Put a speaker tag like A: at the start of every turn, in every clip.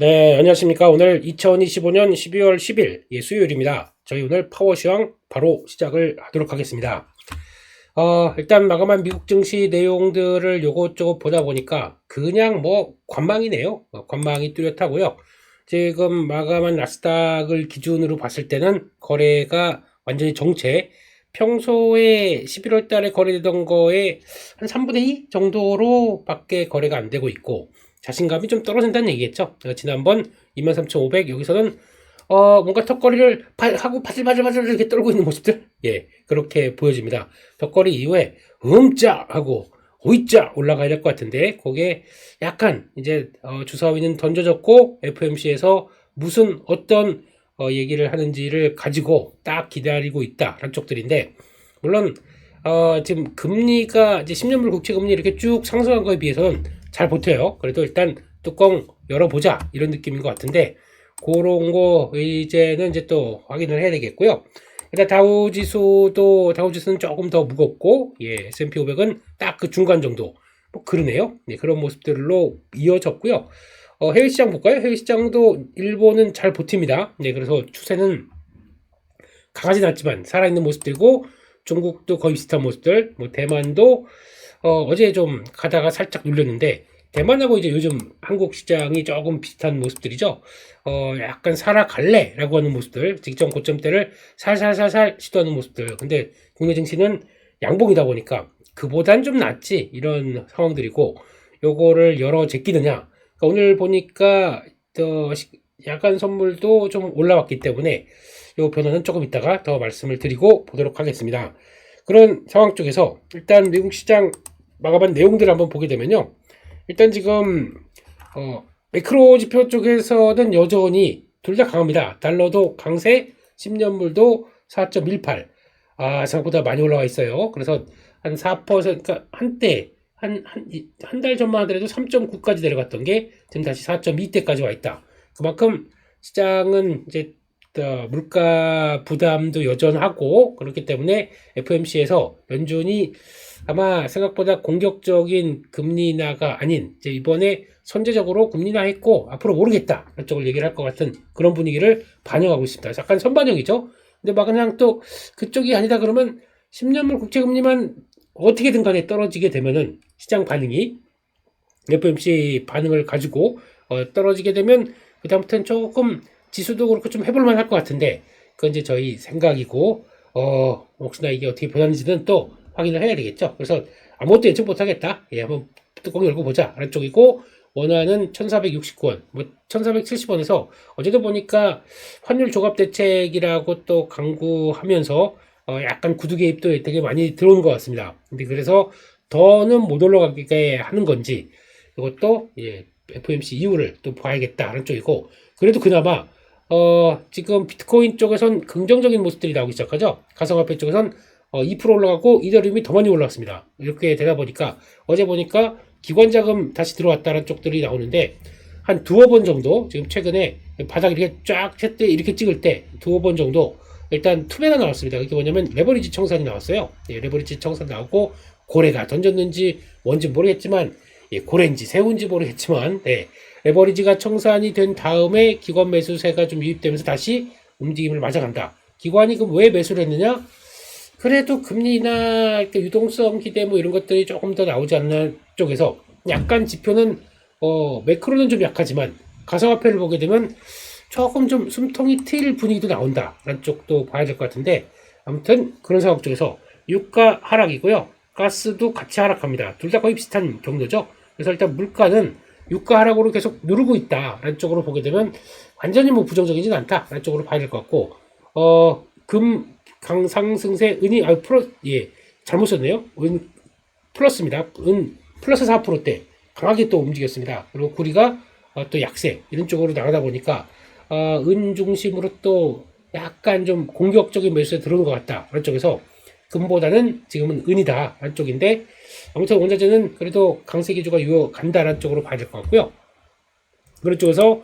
A: 네, 안녕하십니까. 오늘 2025년 12월 10일 수요일입니다. 저희 오늘 파워시황 바로 시작을 하도록 하겠습니다. 일단 마감한 미국 증시 내용들을 요것저것 보다 보니까 그냥 뭐 관망이네요. 관망이 뚜렷하고요. 지금 마감한 나스닥을 기준으로 봤을 때는 거래가 완전히 정체. 평소에 11월 달에 거래되던 거에 한 3분의 2 정도로 밖에 거래가 안 되고 있고, 자신감이 좀 떨어진다는 얘기겠죠. 지난번 23,500 여기서는 뭔가 턱걸이를 하고 바질바질바질 이렇게 떨고 있는 모습들, 그렇게 보여집니다. 턱걸이 이후에 음짜 하고 오이짜 올라가야 될 것 같은데, 그게 약간 이제 주사위는 던져졌고 FMC에서 무슨 어떤 얘기를 하는지를 가지고 딱 기다리고 있다라는 쪽들인데, 물론 지금 금리가 이제 10년물 국채 금리 이렇게 쭉 상승한 거에 비해서는 잘 버텨요. 그래도 일단 뚜껑 열어보자 이런 느낌인 것 같은데, 그런 거 이제는 이제 또 확인을 해야 되겠고요. 일단 다우지수는 조금 더 무겁고, S&P 500은 딱 그 중간 정도, 뭐 그러네요. 그런 모습들로 이어졌고요. 해외 시장 볼까요? 해외 시장도 일본은 잘 버팁니다. 그래서 추세는 강하진 않지만 살아있는 모습들이고, 중국도 거의 비슷한 모습들, 뭐 대만도 어제 좀 가다가 살짝 눌렸는데, 대만하고 이제 요즘 한국 시장이 조금 비슷한 모습들이죠. 약간 살아갈래라고 하는 모습들, 직전 고점대를 살살살살 시도하는 모습들. 근데 국내 증시는 양봉이다 보니까 그보단 좀 낫지 이런 상황들이고, 요거를 열어 제끼느냐. 그러니까 오늘 보니까 야간 선물도 좀 올라왔기 때문에 요 변화는 조금 이따가 더 말씀을 드리고 보도록 하겠습니다. 그런 상황 쪽에서 일단 미국 시장 마감한 내용들을 한번 보게 되면요. 일단 지금 매크로 지표 쪽에서는 여전히 둘 다 강합니다. 달러도 강세, 10년물도 4.18. 생각보다 많이 올라와 있어요. 그래서 한 4%, 그러니까 한때 한 달 전만 하더라도 3.9까지 내려갔던 게 지금 다시 4.2대까지 와 있다. 그만큼 시장은 이제 물가 부담도 여전하고, 그렇기 때문에 FMC에서 연준이 아마 생각보다 공격적인 금리 인하가 아닌 이제 이번에 선제적으로 금리 인하했고 앞으로 모르겠다 이런 쪽을 얘기를 할 것 같은 그런 분위기를 반영하고 있습니다. 약간 선반영이죠. 근데 막 그냥 또 그쪽이 아니다 그러면 10년물 국채 금리만 어떻게든 간에 떨어지게 되면은 시장 반응이 FMC 반응을 가지고 떨어지게 되면 그다음부터는 조금 지수도 그렇고 좀 해볼만 할 것 같은데, 그건 이제 저희 생각이고, 혹시나 이게 어떻게 변하는지는 또 확인을 해야 되겠죠. 그래서 아무것도 예측 못하겠다. 한번 뚜껑 열고 보자. 라는 쪽이고, 원화는 1469원, 뭐 1470원에서 어제도 보니까 환율 조갑 대책이라고 또 강구하면서 약간 구두 개입도 되게 많이 들어오는 것 같습니다. 근데 그래서 더는 못 올라가게 하는 건지, 이것도 FOMC 이후를 또 봐야겠다는 쪽이고, 그래도 그나마 지금 비트코인 쪽에선 긍정적인 모습들이 나오기 시작하죠. 가상화폐 쪽에선 2% 올라가고 이더리움이 더 많이 올라왔습니다. 이렇게 되다 보니까 어제 보니까 기관 자금 다시 들어왔다는 쪽들이 나오는데, 한 두어 번 정도 지금 최근에 바닥 이렇게 쫙 쳤대 이렇게 찍을 때 두어 번 정도 일단 투매가 나왔습니다. 그게 뭐냐면 레버리지 청산이 나왔어요. 레버리지 청산 나오고, 고래가 던졌는지 뭔지 모르겠지만, 고래인지 새우인지 모르겠지만, 레버리지가 청산이 된 다음에 기관 매수세가 좀 유입되면서 다시 움직임을 맞아간다. 기관이 그럼 왜 매수를 했느냐? 그래도 금리나 유동성 기대 뭐 이런 것들이 조금 더 나오지 않는 쪽에서 약간 지표는 매크로는 좀 약하지만 가상화폐를 보게 되면 조금 좀 숨통이 트일 분위기도 나온다 라는 쪽도 봐야 될 것 같은데, 아무튼 그런 상황 쪽에서 유가 하락이고요, 가스도 같이 하락합니다. 둘 다 거의 비슷한 정도죠. 그래서 일단 물가는 유가 하락으로 계속 누르고 있다 라는 쪽으로 보게 되면 완전히 뭐 부정적이진 않다 라는 쪽으로 봐야 될 것 같고, 금 강상승세 은이 잘못 썼네요. 은 플러스입니다. 은 플러스 4%대 강하게 또 움직였습니다. 그리고 구리가 또 약세 이런 쪽으로 나가다 보니까 은 중심으로 또 약간 좀 공격적인 매수에 들어오는 것 같다 라는 쪽에서 금보다는 지금은 은이다 라는 쪽인데, 아무튼 원자재는 그래도 강세 기조가 간다라는 쪽으로 봐야 될 것 같고요. 그런 쪽에서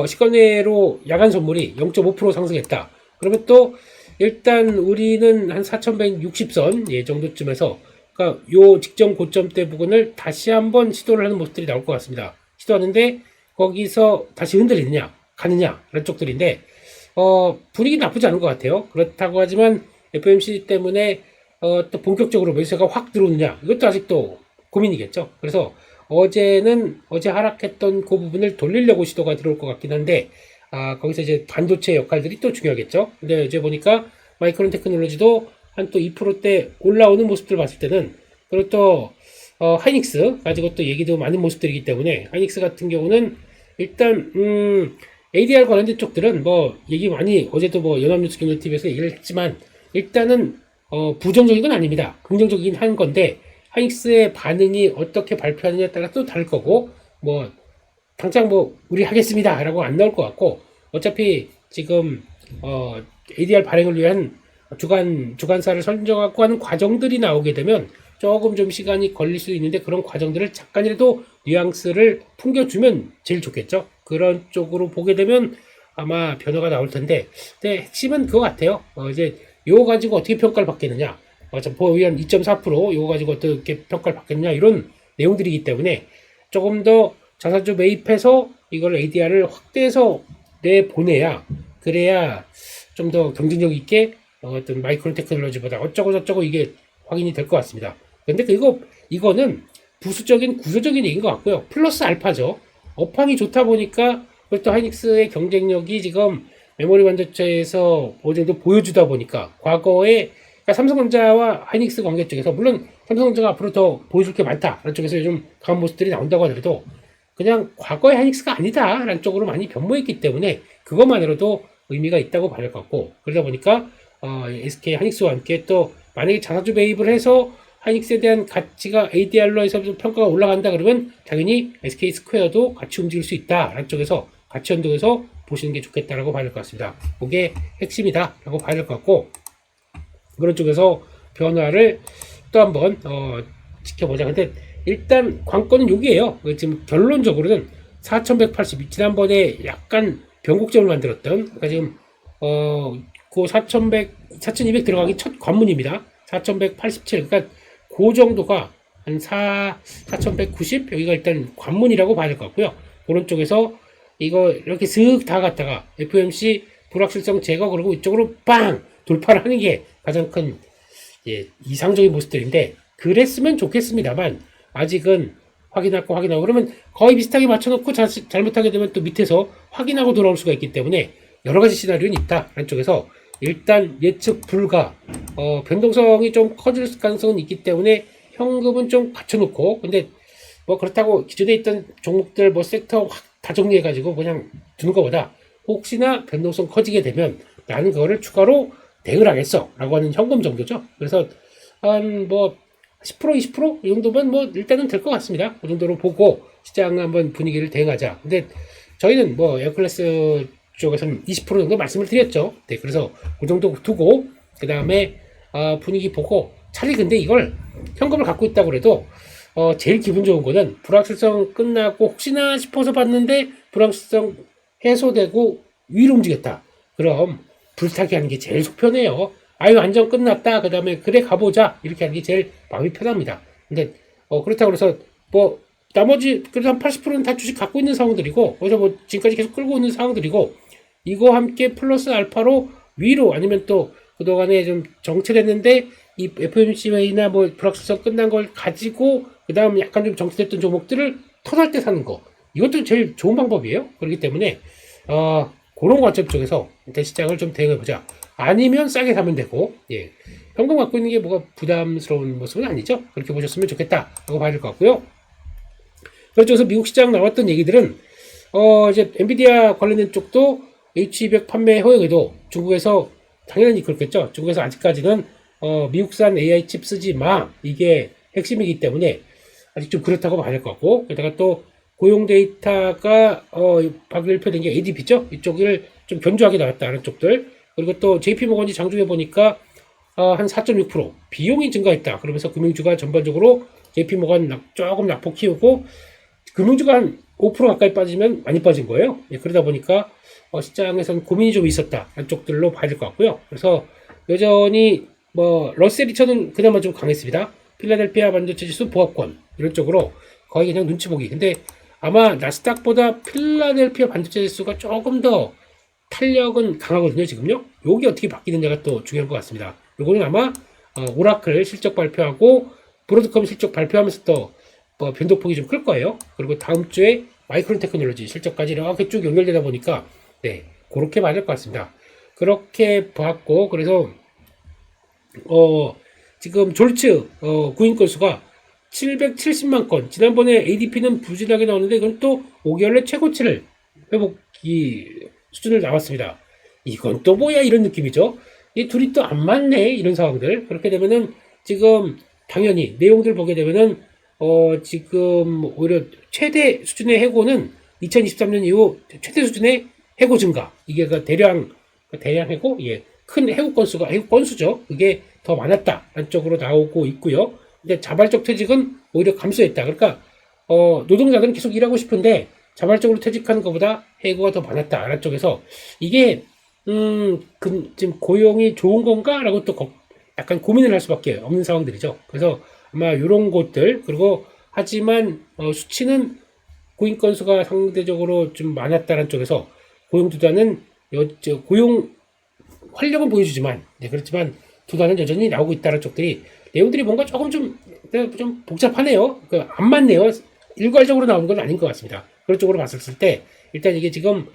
A: 시간외로 야간 선물이 0.5% 상승했다. 그러면 또 일단 우리는 한 4160선 정도쯤에서, 그러니까 요 직전 고점대 부근을 다시 한번 시도를 하는 모습들이 나올 것 같습니다. 시도하는데 거기서 다시 흔들리느냐, 가느냐, 이런 쪽들인데, 분위기 나쁘지 않은 것 같아요. 그렇다고 하지만 FOMC 때문에, 또 본격적으로 매수세가 확 들어오느냐, 이것도 아직도 고민이겠죠. 그래서 어제 하락했던 그 부분을 돌리려고 시도가 들어올 것 같긴 한데, 거기서 이제 반도체 역할들이 또 중요하겠죠. 근데 이제 보니까 마이크론 테크놀로지도 한 또 2%대 올라오는 모습들 봤을 때는, 그리고 또, 하이닉스 가지고 또 얘기도 많은 모습들이기 때문에, 하이닉스 같은 경우는 일단, ADR 관련된 쪽들은 뭐, 얘기 많이, 어제도 뭐, 연합뉴스 경제TV에서 얘기를 했지만, 일단은, 부정적인 건 아닙니다. 긍정적이긴 한 건데, 하이닉스의 반응이 어떻게 발표하느냐에 따라 또 다를 거고, 뭐, 당장 뭐, 우리 하겠습니다. 라고 안 나올 것 같고, 어차피 지금, ADR 발행을 위한 주간사를 선정하고 하는 과정들이 나오게 되면 조금 좀 시간이 걸릴 수 있는데, 그런 과정들을 잠깐이라도 뉘앙스를 풍겨주면 제일 좋겠죠. 그런 쪽으로 보게 되면 아마 변화가 나올 텐데, 근데 핵심은 그거 같아요. 이제 요거 가지고 어떻게 평가를 받겠느냐, 보위원 2.4% 요거 가지고 어떻게 평가를 받겠느냐, 이런 내용들이기 때문에 조금 더 자사주 매입해서 이걸 ADR을 확대해서 내보내야, 그래야 좀 더 경쟁력 있게 어떤 마이크론 테크놀로지보다 어쩌고 저쩌고 이게 확인이 될 것 같습니다. 근데 이거는 부수적인 구조적인 얘기인 것 같고요. 플러스 알파죠. 업황이 좋다 보니까, 그리고 또 하이닉스의 경쟁력이 지금 메모리 반도체에서 어느 정도 보여주다 보니까, 과거에 그러니까 삼성전자와 하이닉스 관계 쪽에서, 물론 삼성전자가 앞으로 더 보여줄 게 많다 라는 쪽에서 요즘 강한 모습들이 나온다고 하더라도, 그냥 과거의 하이닉스가 아니다 라는 쪽으로 많이 변모했기 때문에 그것만으로도 의미가 있다고 봐야 할 것 같고, 그러다 보니까 SK 하이닉스와 함께 또 만약에 자사주 매입을 해서 하이닉스에 대한 가치가 ADR로 해서 평가가 올라간다 그러면 당연히 SK 스퀘어도 같이 움직일 수 있다 라는 쪽에서 가치 연동해서 보시는 게 좋겠다라고 봐야 될 것 같습니다. 그게 핵심이다 라고 봐야 될 것 같고, 그런 쪽에서 변화를 또 한번 지켜보자. 근데 일단 관건은 여기에요. 지금 결론적으로는 4180, 지난번에 약간 변곡점을 만들었던, 그러니까 지금 그 4200 들어가기 첫 관문입니다. 4187. 그러니까 그 정도가 한 4190, 여기가 일단 관문이라고 봐야 될 것 같고요. 그런 쪽에서 이거 이렇게 슥 다 갔다가 FOMC 불확실성 제거, 그리고 이쪽으로 빵 돌파를 하는 게 가장 큰 이상적인 모습들인데, 그랬으면 좋겠습니다만 아직은 확인하고 그러면 거의 비슷하게 맞춰놓고 잘못하게 되면 또 밑에서 확인하고 돌아올 수가 있기 때문에 여러 가지 시나리오는 있다 라는 쪽에서 일단 예측 불가, 변동성이 좀 커질 가능성은 있기 때문에 현금은 좀 갖춰놓고, 근데 뭐 그렇다고 기존에 있던 종목들 뭐 섹터 확 다 정리해가지고 그냥 두는 것보다, 혹시나 변동성 커지게 되면 나는 그거를 추가로 대응을 하겠어 라고 하는 현금 정도죠. 그래서 한 뭐 10% 20% 이 정도면 뭐 일단은 될 것 같습니다. 그 정도로 보고 시장 한번 분위기를 대응하자. 근데 저희는 뭐 에어클래스 쪽에서는 20% 정도 말씀을 드렸죠. 네, 그래서 그 정도 두고 그 다음에 분위기 보고, 차라리 근데 이걸 현금을 갖고 있다고 그래도 제일 기분 좋은 거는 불확실성 끝나고 혹시나 싶어서 봤는데 불확실성 해소되고 위로 움직였다. 그럼 불타기 하는 게 제일 속편해요. 아유, 안전 끝났다. 그 다음에 그래 가보자. 이렇게 하는 게 제일 마음이 편합니다. 근데 그렇다고 해서 뭐 나머지 그래도 한 80%는 다 주식 갖고 있는 상황들이고, 그래서 뭐 지금까지 계속 끌고 있는 상황들이고, 이거 함께 플러스 알파로 위로, 아니면 또 그동안에 좀 정체됐는데 이 FOMC 회의나 뭐 불확실성 끝난 걸 가지고 그 다음 약간 좀 정체됐던 종목들을 터날 때 사는 거, 이것도 제일 좋은 방법이에요. 그렇기 때문에 그런 관점 쪽에서 일단 시장을 좀 대응해보자. 아니면 싸게 사면 되고, 현금 갖고 있는 게 뭐가 부담스러운 모습은 아니죠. 그렇게 보셨으면 좋겠다 라고 봐야 될 것 같고요. 그래서 미국 시장 나왔던 얘기들은 이제 엔비디아 관련된 쪽도 H200 판매 허용 의도, 중국에서 당연히 그렇겠죠. 중국에서 아직까지는 미국산 AI 칩 쓰지 마, 이게 핵심이기 때문에 아직 좀 그렇다고 봐야 될 것 같고, 게다가 또 고용 데이터가 발표된 게 ADP죠. 이쪽을 좀 견조하게 나왔다는 쪽들, 그리고 또 JP모건이 장중에 보니까 한 4.6% 비용이 증가했다. 그러면서 금융주가 전반적으로 JP모건 조금 낙폭 키우고, 금융주가 한 5% 가까이 빠지면 많이 빠진 거예요. 그러다 보니까 시장에서는 고민이 좀 있었다 한 쪽들로 봐야 될 것 같고요. 그래서 여전히 뭐 러셀 2000은 그나마 좀 강했습니다. 필라델피아 반도체 지수 보합권 이런 쪽으로 거의 그냥 눈치 보기. 근데 아마 나스닥보다 필라델피아 반도체 지수가 조금 더 탄력은 강하거든요, 지금요. 요게 어떻게 바뀌느냐가 또 중요한 것 같습니다. 요거는 아마 오라클 실적 발표하고 브로드컴 실적 발표하면서 또 변동폭이 좀 클 거예요. 그리고 다음 주에 마이크론 테크놀로지 실적까지 이렇게 쭉 연결되다 보니까 네, 그렇게 맞을 것 같습니다. 그렇게 봤고, 그래서 지금 졸츠 구인 건수가 770만 건. 지난번에 ADP는 부진하게 나오는데 이건 또 5개월 내 최고치를 회복이 수준을 나왔습니다. 이건 또 뭐야 이런 느낌이죠. 이 둘이 또 안 맞네 이런 상황들. 그렇게 되면은 지금 당연히 내용들 보게 되면은 지금 오히려 최대 수준의 해고는 2023년 이후 최대 수준의 해고 증가. 이게 그 대량 해고, 예, 큰 해고 건수가 해고 건수죠. 그게 더 많았다 안쪽으로 나오고 있고요. 근데 자발적 퇴직은 오히려 감소했다. 그러니까 노동자들은 계속 일하고 싶은데 자발적으로 퇴직하는 것보다 해고가 더 많았다. 안쪽에서 이게 지금 고용이 좋은 건가라고 또 약간 고민을 할 수밖에 없는 상황들이죠. 그래서 아마 이런 것들, 그리고 하지만 수치는 고용 건수가 상대적으로 좀 많았다는 쪽에서 고용 두단은 고용 활력은 보여주지만, 네, 그렇지만 두단은 여전히 나오고 있다는 쪽들이 내용들이 뭔가 조금 좀 복잡하네요. 안 맞네요. 일괄적으로 나오는 건 아닌 것 같습니다. 그런 쪽으로 봤을 때 일단 이게 지금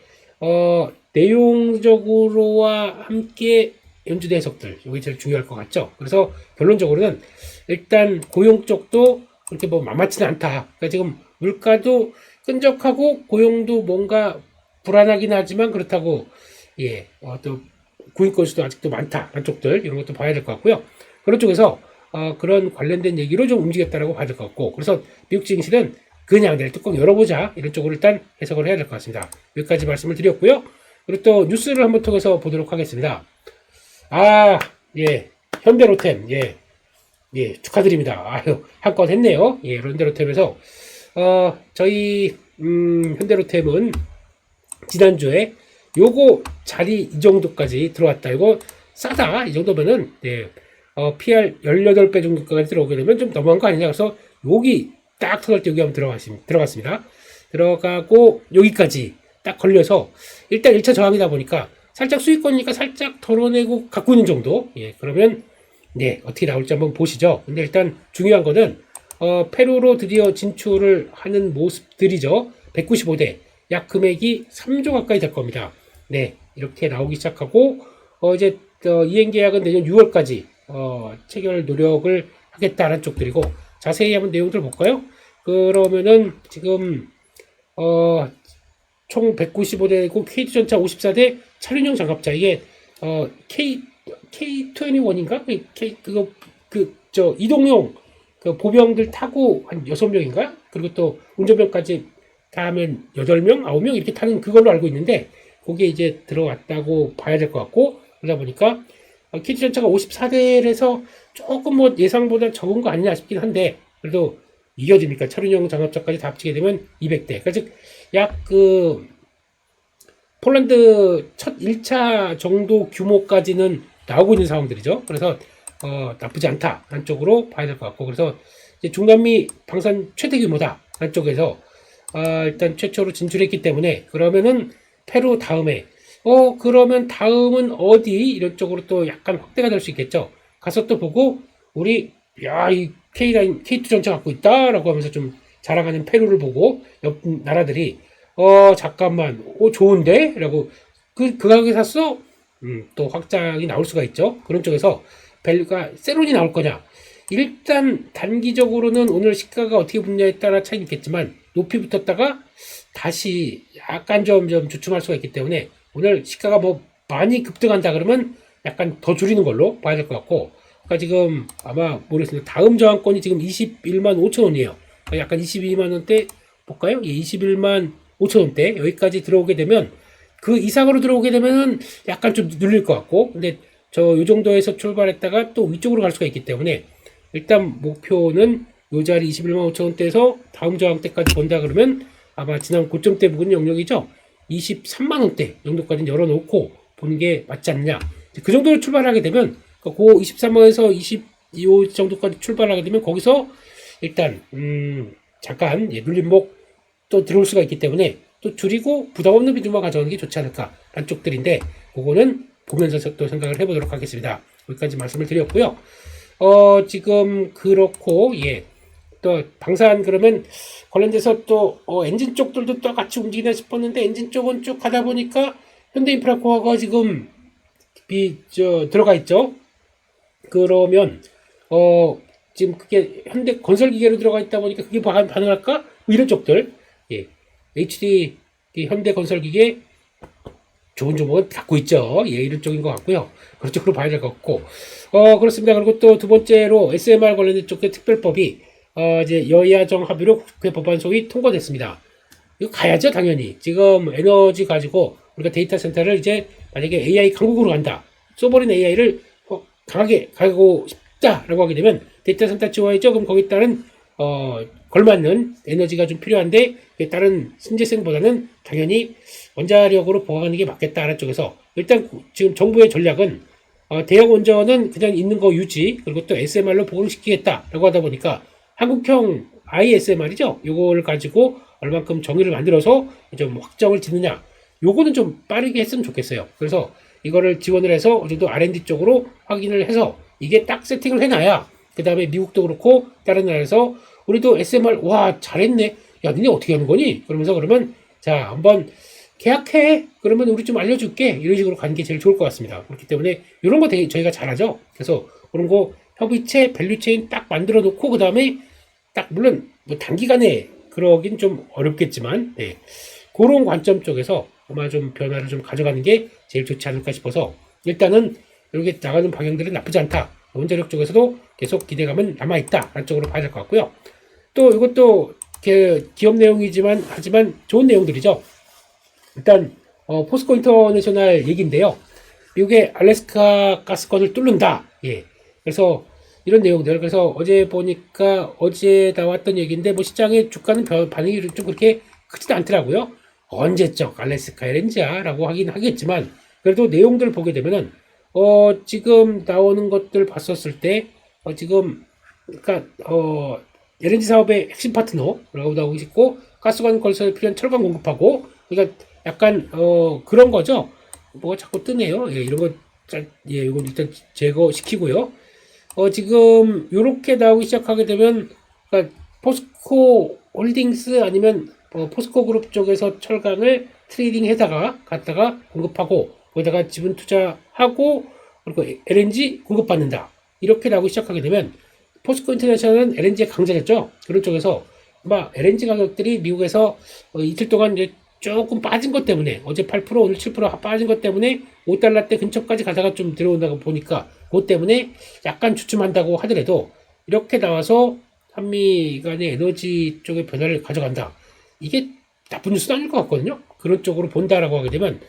A: 내용적으로와 함께 연주된 해석들, 이게 제일 중요할 것 같죠. 그래서 결론적으로는 일단 고용 쪽도 그렇게 뭐 만만치는 않다. 그러니까 지금 물가도 끈적하고 고용도 뭔가 불안하긴 하지만 그렇다고, 예, 또 구인 건수도 아직도 많다. 한쪽들 이런 것도 봐야 될 것 같고요. 그런 쪽에서 그런 관련된 얘기로 좀 움직였다라고 봐야 될 것 같고, 그래서 미국 증시는 그냥 내일 뚜껑 열어보자 이런 쪽으로 일단 해석을 해야 될 것 같습니다. 여기까지 말씀을 드렸고요. 그리고 또 뉴스를 한번 통해서 보도록 하겠습니다. 예, 현대로템, 예, 축하드립니다. 아유, 한건 했네요. 예, 현대로템에서 저희 현대로템은 지난주에 요거 자리 이 정도까지 들어왔다. 이거 싸다. 이 정도면은, 네, PR 18배 정도까지 들어오게 되면 좀 너무한 거 아니냐. 그래서 여기 딱 터널 때 여기 한번 들어갔습니다. 들어가고 여기까지 딱 걸려서 일단 1차 저항이다 보니까 살짝 수익권이니까 살짝 덜어내고 갖고 있는 정도. 예, 그러면 네, 어떻게 나올지 한번 보시죠. 근데 일단 중요한 거는 페루로 드디어 진출을 하는 모습들이죠. 195대 약 금액이 3조 가까이 될 겁니다. 네, 이렇게 나오기 시작하고 이제 이행 계약은 내년 6월까지 체결 노력을 하겠다는 쪽들이고, 자세히 한번 내용들 볼까요? 그러면은 지금 총 195대고 K2 전차 54대 차륜형 장갑차, 이게 K21인가? 이동용 보병들 타고 한 6명인가? 그리고 또 운전병까지 다 하면 8명, 9명 이렇게 타는 그걸로 알고 있는데, 그게 이제 들어왔다고 봐야 될 것 같고, 그러다 보니까 K2 전차가 54대에서 조금 뭐 예상보다 적은 거 아니냐 싶긴 한데, 그래도 이겨집니까? 차륜형 장갑차까지 다 합치게 되면 200대. 그러니까 즉, 약 폴란드 첫 1차 정도 규모까지는 나오고 있는 상황들이죠. 그래서 나쁘지 않다 한쪽으로 봐야 될 것 같고, 그래서 이제 중남미 방산 최대 규모다 한쪽에서 일단 최초로 진출했기 때문에, 그러면은 페루 다음에 그러면 다음은 어디 이런 쪽으로 또 약간 확대가 될 수 있겠죠. 가서 또 보고 우리 이 K9 K2 전차 갖고 있다라고 하면서 좀 자랑하는 페루를 보고 옆 나라들이 잠깐만 좋은데 라고 그 가격에 샀어? 또 확장이 나올 수가 있죠. 그런 쪽에서 밸류가 세론이 나올 거냐, 일단 단기적으로는 오늘 시가가 어떻게 붙냐에 따라 차이가 있겠지만 높이 붙었다가 다시 약간 좀 주춤할 수가 있기 때문에 오늘 시가가 뭐 많이 급등한다 그러면 약간 더 줄이는 걸로 봐야 될 것 같고, 그러니까 지금 아마 모르겠습니다. 다음 저항권이 지금 21만 5천 원이에요. 약간 22만 원대 볼까요? 예, 21만 5천 원대 여기까지 들어오게 되면, 그 이상으로 들어오게 되면은 약간 좀 눌릴 것 같고, 근데 요 정도에서 출발했다가 또 위쪽으로 갈 수가 있기 때문에 일단 목표는 요 자리 21만 5천 원대에서 다음 저항 때까지 본다 그러면 아마 지난 고점대 부근 영역이죠. 23만 원대 정도까지 열어놓고 보는 게 맞지 않냐. 그 정도로 출발하게 되면 그 23만에서 22호 정도까지 출발하게 되면 거기서 일단 잠깐 눌림목 또 들어올 수가 있기 때문에 또 줄이고 부담 없는 비중만 가져오는 게 좋지 않을까 라는 쪽들인데, 그거는 보면서 또 생각을 해보도록 하겠습니다. 여기까지 말씀을 드렸고요. 지금 그렇고, 예. 또 방산 그러면 관련돼서 또 엔진 쪽들도 또 같이 움직이나 싶었는데, 엔진 쪽은 쭉 가다 보니까 현대인프라코어가 지금 들어가 있죠. 그러면 지금 그게 현대 건설기계로 들어가 있다 보니까 그게 반응할까? 뭐 이런 쪽들. 예. HD 현대 건설기계 좋은 종목은 갖고 있죠. 예, 이런 쪽인 것 같고요. 그런 쪽으로 봐야 될 것 같고. 그렇습니다. 그리고 또 두 번째로 SMR 관련된 쪽의 특별법이 이제 여야정 합의로 국회 법안 소위 통과됐습니다. 이거 가야죠, 당연히. 지금 에너지 가지고 우리가 데이터 센터를 이제 만약에 AI 강국으로 간다. 써버린 AI를 강하게 가고 싶다라고 하게 되면 데이터 센터 지워야죠. 그럼 거기에 따른 걸맞는 에너지가 좀 필요한데, 그에 따른 신재생보다는 당연히 원자력으로 보강하는 게 맞겠다라는 쪽에서, 일단 지금 정부의 전략은 대형 원전은 그냥 있는 거 유지, 그리고 또 SMR로 보강시키겠다라고 하다 보니까 한국형 ISMR이죠. 요걸 가지고 얼만큼 정의를 만들어서 좀 확정을 짓느냐, 요거는 좀 빠르게 했으면 좋겠어요. 그래서 이거를 지원을 해서 어느 정도 R&D 쪽으로 확인을 해서 이게 딱 세팅을 해놔야, 그 다음에 미국도 그렇고 다른 나라에서 우리도 SMR 와 잘했네, 야 니네 어떻게 하는 거니? 그러면서 그러면 자 한번 계약해, 그러면 우리 좀 알려줄게, 이런 식으로 가는 게 제일 좋을 것 같습니다. 그렇기 때문에 이런 거 되게 저희가 잘하죠. 그래서 그런 거 협의체 밸류체인 딱 만들어 놓고, 그 다음에 딱 물론 뭐 단기간에 그러긴 좀 어렵겠지만, 네. 그런 관점 쪽에서 아마 좀 변화를 좀 가져가는 게 제일 좋지 않을까 싶어서, 일단은 이렇게 나가는 방향들은 나쁘지 않다. 원자력 쪽에서도 계속 기대감은 남아있다 라는 쪽으로 봐야 될 것 같고요. 또 이것도 기업 내용이지만 하지만 좋은 내용들이죠. 일단 포스코 인터내셔널 얘기인데요. 미국의 알래스카 가스권을 뚫는다. 예. 그래서 이런 내용들. 그래서 어제 보니까 어제 나왔던 얘기인데, 뭐 시장의 주가는 반응이 좀 그렇게 크지도 않더라고요. 언제적 알래스카 LNG야 라고 하긴 하겠지만, 그래도 내용들을 보게 되면은 지금 나오는 것들 봤었을 때 지금 그러니까 LNG 사업의 핵심 파트너라고 나오고 있고, 가스관 건설에 필요한 철강 공급하고, 그러니까 약간 그런 거죠. 뭐가 자꾸 뜨네요. 예, 이런 거 예, 이건 일단 제거시키고요. 지금 요렇게 나오기 시작하게 되면, 그러니까 포스코 홀딩스 아니면 포스코 그룹 쪽에서 철강을 트레이딩 해다가 갖다가 공급하고, 거기다가 지분 투자하고, 그리고 LNG 공급받는다. 이렇게 나오기 시작하게 되면 포스코 인터내셔널은 LNG의 강자겠죠. 그런 쪽에서 아마 LNG 가격들이 미국에서 이틀 동안 이제 조금 빠진 것 때문에, 어제 8% 오늘 7% 빠진 것 때문에 5달러대 근처까지 가다가 좀 들어온다고 보니까, 그것 때문에 약간 주춤한다고 하더라도 이렇게 나와서 한미 간의 에너지 쪽의 변화를 가져간다. 이게 나쁜 뉴스도 아닐 것 같거든요. 그런 쪽으로 본다라고 하게 되면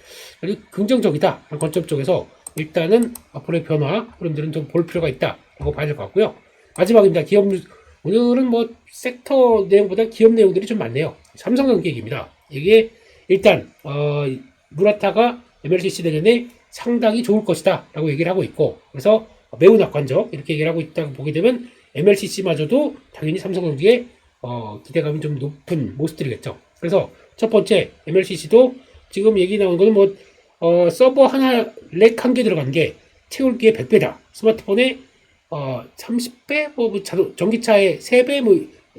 A: 아주 긍정적이다. 관점 쪽에서 일단은 앞으로의 변화, 흐름들은 좀 볼 필요가 있다라고 봐야 될 것 같고요. 마지막입니다. 기업 뉴스. 오늘은 뭐 섹터 내용보다 기업 내용들이 좀 많네요. 삼성전기입니다. 이게 일단 무라타가 MLCC 내년에 상당히 좋을 것이다 라고 얘기를 하고 있고, 그래서 매우 낙관적 이렇게 얘기를 하고 있다고 보게 되면 MLCC마저도 당연히 삼성전기에 기대감이 좀 높은 모습들이겠죠. 그래서 첫 번째 MLCC도 지금 얘기 나온 거는 뭐 서버 하나 렉 한 개 들어간 게 채울기에 100배다. 스마트폰에 30배, 전기차에 3배, 뭐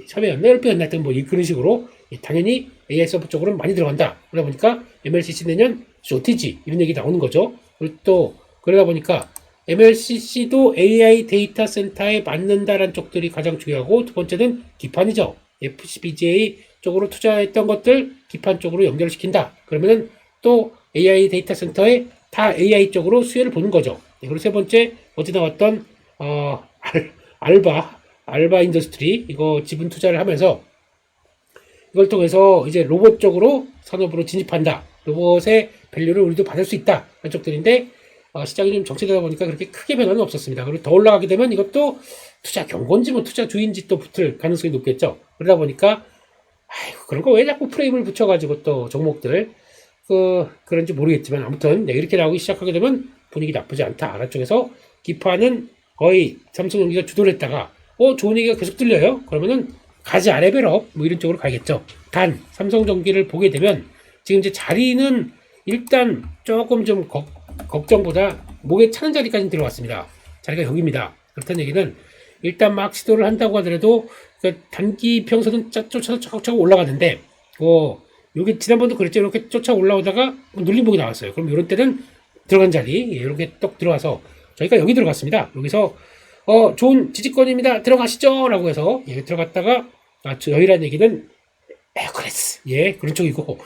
A: 3배였나 10배였나 하여튼 뭐 그런 식으로 당연히 AI 서버 쪽으로는 많이 들어간다. 그러다 보니까 MLCC 내년 쇼티지 이런 얘기 나오는 거죠. 그리고 또 그러다 보니까 MLCC도 AI 데이터 센터에 맞는다라는 쪽들이 가장 중요하고, 두 번째는 기판이죠. FCBGA 쪽으로 투자했던 것들 기판 쪽으로 연결시킨다. 그러면은 또 AI 데이터 센터에 다 AI 쪽으로 수혜를 보는 거죠. 그리고 세 번째, 어제 나왔던 알바 인더스트리 이거 지분 투자를 하면서 이걸 통해서 이제 로봇 쪽으로 산업으로 진입한다. 로봇의 밸류를 우리도 받을 수 있다. 이런 쪽들인데 시장이 좀 정체되다 보니까 그렇게 크게 변화는 없었습니다. 그리고 더 올라가게 되면 이것도 투자 경고인지 뭐 투자 주인지 또 붙을 가능성이 높겠죠. 그러다 보니까 그런 거 왜 자꾸 프레임을 붙여가지고 또 종목들 그런지 모르겠지만, 아무튼 이렇게 나오기 시작하게 되면 분위기 나쁘지 않다. 아래쪽에서 기판은 거의 삼성전기가 주도를 했다가 좋은 얘기가 계속 들려요. 그러면은 가지 아레벨업 뭐 이런 쪽으로 가겠죠. 단 삼성전기를 보게 되면 지금 이제 자리는 일단 조금 좀 걱정보다 목에 차는 자리까지 들어왔습니다. 자리가 여기입니다. 그렇다는 얘기는 일단 막 시도를 한다고 하더라도 그 단기 평선은 쫓아서 차곡차곡 올라가는데 요게 지난번도 그랬죠. 이렇게 쫓아 올라오다가 눌림목이 나왔어요. 그럼 이런 때는 들어간 자리 이렇게 떡 들어와서 저희가 여기 들어갔습니다. 여기서 좋은 지지권입니다. 들어가시죠 라고 해서 들어갔다가 저희란 얘기는 에어클래스 그런 쪽이고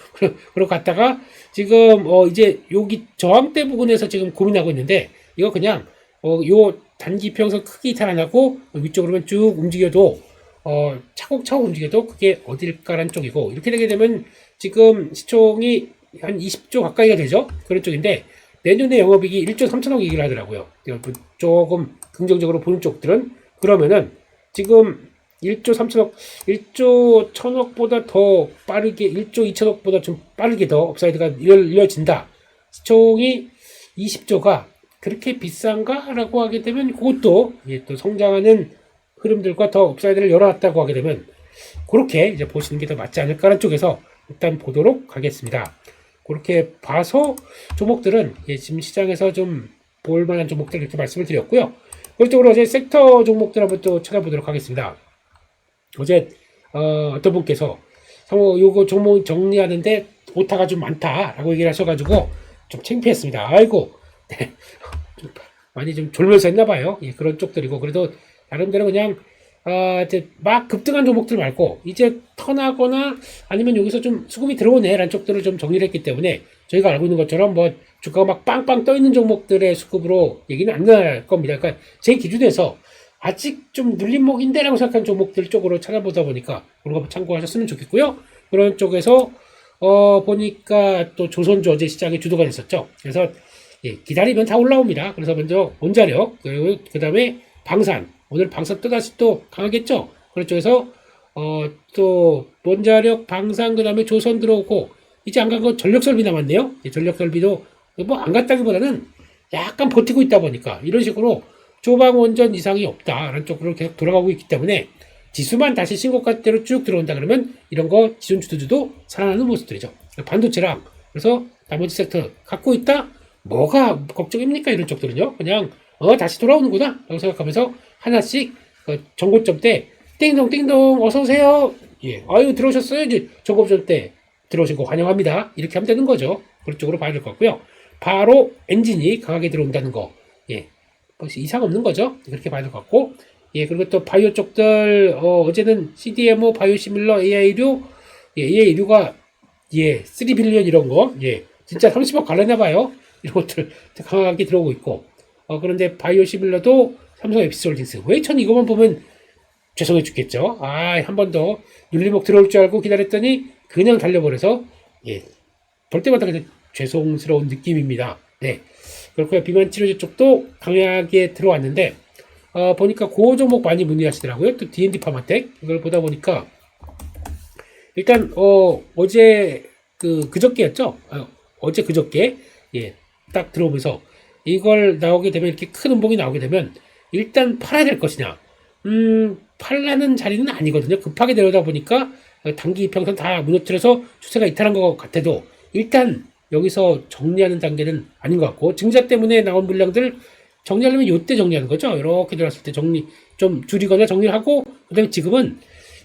A: 그러고 갔다가 지금 이제 여기 저항대 부근에서 지금 고민하고 있는데 이거 그냥 요 단기 평선 크게 이탈 안 하고 위쪽으로만 쭉 움직여도 차곡차곡 움직여도 그게 어딜까라는 쪽이고 이렇게 되게 되면 지금 시총이 한 20조 가까이가 되죠. 그런 쪽인데 내년에 영업이익이 1조 3천억 얘기를 하더라고요. 조금 긍정적으로 보는 쪽들은 그러면은 지금 1조 3천억, 1조 1천억보다 더 빠르게 1조 2천억보다 좀 빠르게 더 업사이드가 이어진다. 시총이 20조가 그렇게 비싼가? 라고 하게 되면 그것도 또 성장하는 흐름들과 더 업사이드를 열어놨다고 하게 되면 그렇게 이제 보시는 게 더 맞지 않을까라는 쪽에서 일단 보도록 하겠습니다. 그렇게 봐서 종목들은 지금 시장에서 좀 볼만한 종목들 이렇게 말씀을 드렸고요. 그쪽으로 어제 섹터 종목들 한번 또 찾아보도록 하겠습니다. 어제 어떤 분께서 요거 종목 정리하는데 오타가 좀 많다라고 얘기를 하셔가지고 좀 창피했습니다. 아이고 좀 많이 좀 졸면서 했나봐요. 그런 쪽들이고 그래도 나름대로 그냥 이제 막 급등한 종목들 말고 이제 턴하거나 아니면 여기서 좀 수급이 들어오네 라는 쪽들을 좀 정리를 했기 때문에 저희가 알고 있는 것처럼 뭐 주가가 막 빵빵 떠 있는 종목들의 수급으로 얘기는 안 날 겁니다. 그러니까 제 기준에서 아직 좀 눌림목인데 라고 생각하는 종목들 쪽으로 찾아보다 보니까 그런 거 참고하셨으면 좋겠고요. 그런 쪽에서 보니까 또 조선주 어제 시장의 주도가 됐었죠. 그래서 기다리면 다 올라옵니다. 그래서 먼저 원자력 그리고 그 다음에 방산 오늘 방산 또다시 또 강하겠죠. 그런 쪽에서 또 원자력 방산 그 다음에 조선 들어오고 이제 안 간 거 전력설비 남았네요. 전력설비도 뭐 안 갔다기보다는 약간 버티고 있다 보니까 이런 식으로 조방 원전 이상이 없다라는 쪽으로 계속 돌아가고 있기 때문에 지수만 다시 신고가대로 쭉 들어온다 그러면 이런 거 지존 주도주도 살아나는 모습들이죠. 반도체랑 그래서 나머지 섹터 갖고 있다 뭐가 걱정입니까? 이런 쪽들은요. 그냥 다시 돌아오는구나 라고 생각하면서 하나씩 정고점 때 띵동 띵동 어서 오세요. 아유 들어오셨어요. 이제 정고점 때 들어오신 거 환영합니다. 이렇게 하면 되는 거죠. 그런 쪽으로 봐야 될 것 같고요. 바로 엔진이 강하게 들어온다는 거. 이상 없는 거죠. 그렇게 봐야 될 것 같고. 그리고 또 바이오 쪽들 어제는 CDMO, 바이오시밀러, AI류, AI류가 3빌리언 이런 거, 진짜 30억 갈라내봐요. 이런 것들 강하게 들어오고 있고. 그런데 바이오시밀러도 삼성 에피솔딩스. 웨이천 이거만 보면 죄송해 죽겠죠. 한 번 더 눌림목 들어올 줄 알고 기다렸더니 그냥 달려버려서 볼 때마다 그냥 죄송스러운 느낌입니다. 그렇고요. 비만 치료제 쪽도 강하게 들어왔는데 보니까 그 종목 많이 문의하시더라고요. 또 D&D 파마텍 이걸 보다 보니까 일단 어제 그저께였죠. 어제 그저께 딱 들어오면서 이걸 나오게 되면 이렇게 큰 음봉이 나오게 되면 일단 팔아야 될 것이냐 팔라는 자리는 아니거든요. 급하게 내려다 보니까 단기 평선 다 무너뜨려서 추세가 이탈한 것 같아도 일단 여기서 정리하는 단계는 아닌 것 같고 증자 때문에 나온 물량들 정리하려면 이때 정리하는 거죠. 이렇게 들어왔을 때 정리 좀 줄이거나 정리를 하고 그다음에 지금은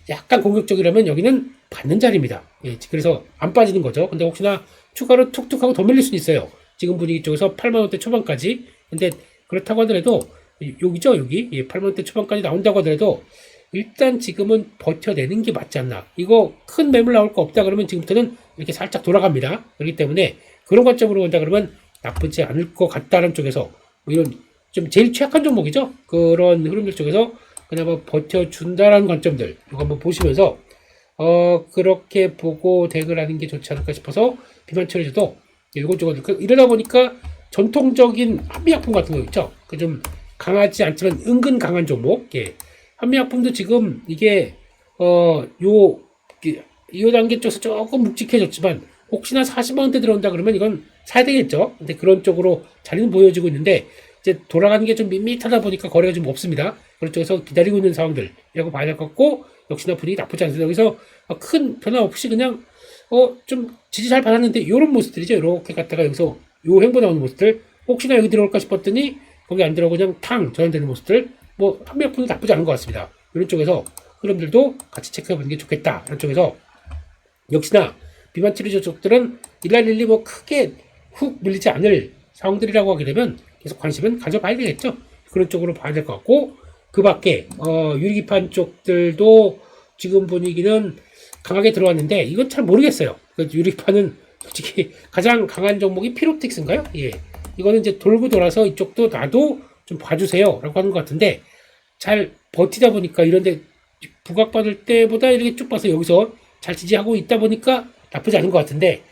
A: 약간 공격적이라면 여기는 받는 자리입니다. 그래서 안 빠지는 거죠. 근데 혹시나 추가로 툭툭 하고 더 밀릴 수는 있어요. 지금 분위기 쪽에서 8만원대 초반까지. 근데 그렇다고 하더라도 여기죠. 여기 8만원대 초반까지 나온다고 하더라도 일단 지금은 버텨내는 게 맞지 않나. 이거 큰 매물 나올 거 없다 그러면 지금부터는 이렇게 살짝 돌아갑니다. 그렇기 때문에 그런 관점으로 본다 그러면 나쁘지 않을 것 같다는 쪽에서 이런 좀 제일 취약한 종목이죠. 그런 흐름들 쪽에서 그나마 버텨준다라는 관점들 이거 한번 보시면서 그렇게 보고 대응을 하는 게 좋지 않을까 싶어서 비만 처리해도 이것저것 이러다 보니까 전통적인 한미약품 같은 거 있죠. 그 좀 강하지 않지만 은근 강한 종목. 한미약품도 지금 이게 이 단계 쪽에서 조금 묵직해졌지만 혹시나 40만원대 들어온다 그러면 이건 사야 되겠죠. 근데 그런 쪽으로 자리는 보여지고 있는데 이제 돌아가는 게 좀 밋밋하다 보니까 거래가 좀 없습니다. 그런 쪽에서 기다리고 있는 상황들이라고 봐야 될 것 같고 역시나 분위기 나쁘지 않습니다. 여기서 큰 변화 없이 그냥 좀 지지 잘 받았는데 이런 모습들이죠. 이렇게 갔다가 여기서 요 횡보 나오는 모습들, 혹시나 여기 들어올까 싶었더니 거기 안 들어오고 그냥 탕 전환되는 모습들, 뭐 한 몇 푼도 나쁘지 않은 것 같습니다. 이런 쪽에서 흐름들도 같이 체크해보는 게 좋겠다. 이런 쪽에서 역시나 비만 치료제 쪽들은 일랄일리 뭐 크게 훅 밀리지 않을 상황들이라고 하게 되면 계속 관심은 가져봐야 되겠죠. 그런 쪽으로 봐야 될 것 같고, 그 밖에 유리기판 쪽들도 지금 분위기는 강하게 들어왔는데 이건 잘 모르겠어요. 유리기판은 솔직히 가장 강한 종목이 피롭틱스인가요? 예, 이거는 이제 돌고 돌아서 이쪽도 나도 좀 봐주세요 라고 하는 것 같은데, 잘 버티다 보니까 이런데 부각받을 때보다 이렇게 쭉 봐서 여기서 잘 지지하고 있다 보니까 나쁘지 않은 것 같은데,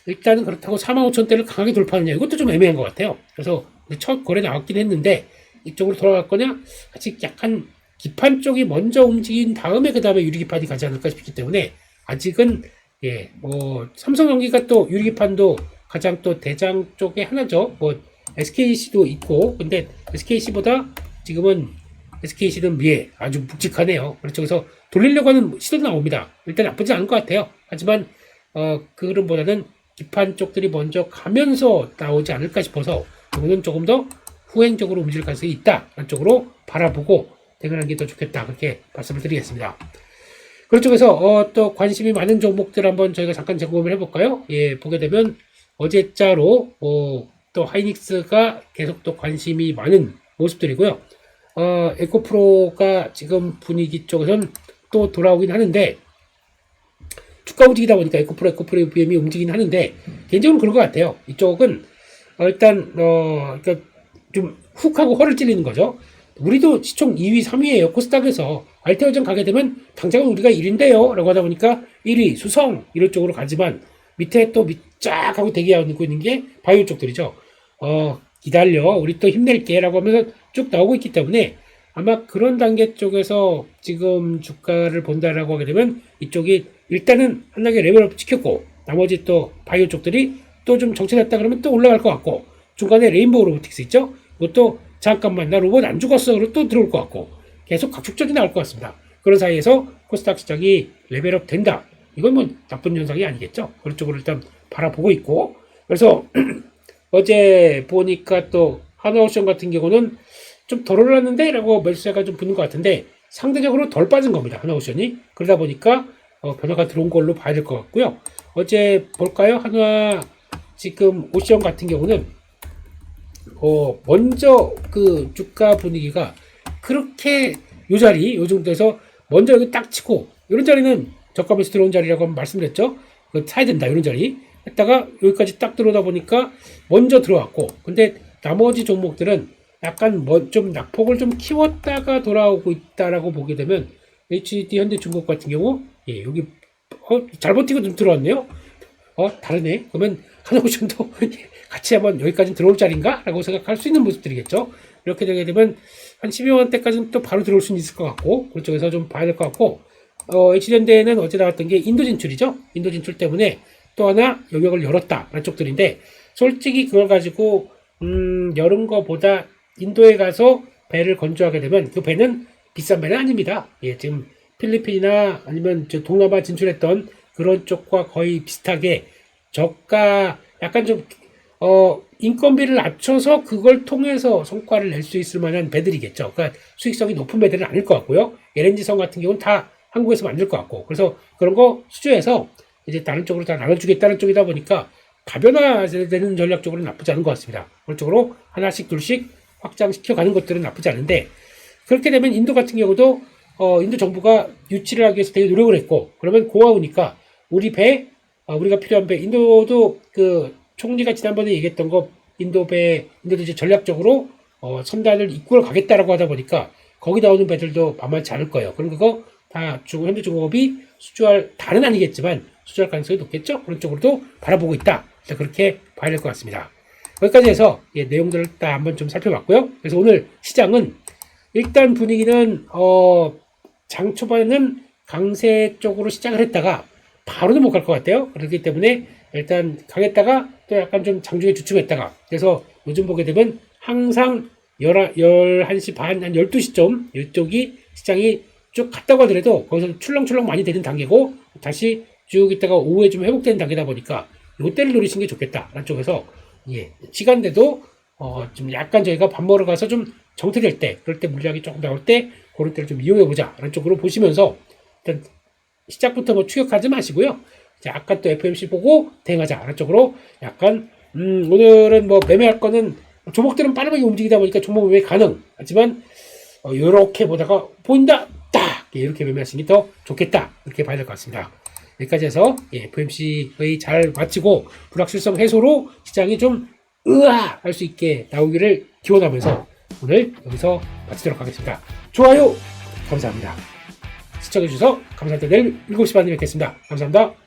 A: 일단은 그렇다고 45,000대를 강하게 돌파하느냐, 이것도 좀 애매한 것 같아요. 그래서 첫 거래 나왔긴 했는데 이쪽으로 돌아갈 거냐, 아직 약간 기판 쪽이 먼저 움직인 다음에 그 다음에 유리기판이 가지 않을까 싶기 때문에 아직은 삼성전기가 또 유리기판도 가장 또 대장 쪽에 하나죠. 뭐 SKC도 있고, 근데 SKC보다 지금은 SKC는 미에 아주 묵직하네요. 그래서 돌리려고 하는 시도도 나옵니다. 일단 나쁘지 않은 것 같아요. 하지만 그 흐름보다는 기판 쪽들이 먼저 가면서 나오지 않을까 싶어서 이거는 조금 더 후행적으로 움직일 가능성이 있다. 그런 쪽으로 바라보고 대응하는 게 더 좋겠다. 그렇게 말씀을 드리겠습니다. 그런 쪽에서 또 관심이 많은 종목들 한번 저희가 잠깐 점검을 해볼까요? 예, 보게 되면 어제자로 또 하이닉스가 계속 또 관심이 많은 모습들이고요. 에코프로가 지금 분위기 쪽에서는 또 돌아오긴 하는데, 주가 움직이다 보니까 에코프로 BM이 움직이긴 하는데, 개인적으로 그런 것 같아요. 이쪽은 일단 그러니까 좀 훅 하고 허를 찔리는 거죠. 우리도 시총 2위, 3위에요. 코스닥에서 알테오전 가게 되면 당장은 우리가 1위인데요 라고 하다 보니까 1위, 수성 이런 쪽으로 가지만, 밑에 또 쫙 하고 대기하고 있는 게 바이오 쪽들이죠. 기다려, 우리 또 힘낼게 라고 하면서 쭉 나오고 있기 때문에 아마 그런 단계 쪽에서 지금 주가를 본다라고 하게 되면 이쪽이 일단은 한 단계 레벨업 시켰고, 나머지 또 바이오 쪽들이 또 좀 정체됐다 그러면 또 올라갈 것 같고, 중간에 레인보우 로보틱스 있죠? 이것도 잠깐만 나 로봇 안 죽었어 그러고 또 들어올 것 같고, 계속 각축적이 나올 것 같습니다. 그런 사이에서 코스닥 시장이 레벨업 된다, 이건 뭐 나쁜 현상이 아니겠죠. 그런 쪽으로 일단 바라보고 있고, 그래서 어제 보니까 또 하나오션 같은 경우는 좀 덜 올랐는데 라고 매수세가 좀 붙는 것 같은데, 상대적으로 덜 빠진 겁니다. 하나오션이. 그러다 보니까 변화가 들어온 걸로 봐야 될 것 같고요. 어제 볼까요? 하나 지금 오션 같은 경우는 먼저 그 주가 분위기가 그렇게 요 자리, 요 정도에서 먼저 여기 딱 치고, 이런 자리는 저가에서 들어온 자리라고 한번 말씀드렸죠. 사야 된다, 이런 자리 했다가 여기까지 딱 들어오다 보니까 먼저 들어왔고, 근데 나머지 종목들은 약간 좀 낙폭을 좀 키웠다가 돌아오고 있다라고 보게 되면, HD 현대중공 같은 경우 여기 잘 버티고 좀 들어왔네요. 다르네. 그러면 하나오션도 같이 한번 여기까지 들어올 자리인가? 라고 생각할 수 있는 모습들이겠죠. 이렇게 되게 되면 한 12만원대까지는 또 바로 들어올 수는 있을 것 같고, 그쪽에서 좀 봐야 될 것 같고, HD현대는 어제 나왔던 게 인도 진출이죠. 인도 진출 때문에 또 하나 영역을 열었다 라는 쪽들인데, 솔직히 그걸 가지고 열은 거보다 인도에 가서 배를 건조하게 되면 그 배는 비싼 배는 아닙니다. 예, 지금 필리핀이나 아니면 동남아 진출했던 그런 쪽과 거의 비슷하게 저가, 약간 좀 인건비를 낮춰서 그걸 통해서 성과를 낼 수 있을 만한 배들이겠죠. 그러니까 수익성이 높은 배들은 아닐 것 같고요. LNG성 같은 경우는 다 한국에서 만들 것 같고, 그래서 그런 거 수주해서 이제 다른 쪽으로 다 나눠주겠다는 쪽이다 보니까 다변화되는 전략적으로는 나쁘지 않은 것 같습니다. 그런 쪽으로 하나씩 둘씩 확장시켜가는 것들은 나쁘지 않은데, 그렇게 되면 인도 같은 경우도 인도 정부가 유치를 하기 위해서 되게 노력을 했고, 그러면 고아오니까 우리 배, 우리가 필요한 배, 인도도 그 총리가 지난번에 얘기했던 거, 인도도 이제 전략적으로 선단을 이끌어 가겠다라고 하다 보니까 거기 나오는 배들도 만만치 않을 거예요. 그럼 그거 다 현대중공업이 수주할, 다는 아니겠지만 수주할 가능성이 높겠죠. 그런 쪽으로도 바라보고 있다. 그렇게 봐야 될 것 같습니다. 여기까지 해서 내용들을 다 한번 좀 살펴봤고요. 그래서 오늘 시장은 일단 분위기는 장 초반에는 강세 쪽으로 시작을 했다가 바로는 못 갈 것 같아요. 그렇기 때문에 일단 강했다가 또 약간 좀 장중에 주춤했다가, 그래서 요즘 보게 되면 항상 11시 반, 한 12시쯤 이쪽이 시장이 쭉 갔다고 하더라도 거기서 출렁출렁 많이 되는 단계고 다시 쭉 있다가 오후에 좀 회복되는 단계다 보니까 요때를 노리시는 게 좋겠다라는 쪽에서 예, 시간대도 좀 약간 저희가 밥 먹으러 가서 좀 정체될 때 그럴 때 물량이 조금 나올 때 그런 때를 좀 이용해보자 라는 쪽으로 보시면서 일단 시작부터 뭐 추격하지 마시고요. 자, 아까 또 FMC 보고 대응하자 라는 쪽으로 약간 오늘은 뭐 매매할 거는 종목들은 빠르게 움직이다 보니까 종목 매매 가능 하지만 요렇게 보다가 보인다 딱 이렇게 매매하시는 게 더 좋겠다 이렇게 봐야 될 것 같습니다. 여기까지 해서 FMC의 잘 마치고 불확실성 해소로 시장이 좀 으아 할 수 있게 나오기를 기원하면서 오늘 여기서 마치도록 하겠습니다. 좋아요 감사합니다. 시청해주셔서 감사합니다. 내일 7시 반에 뵙겠습니다. 감사합니다.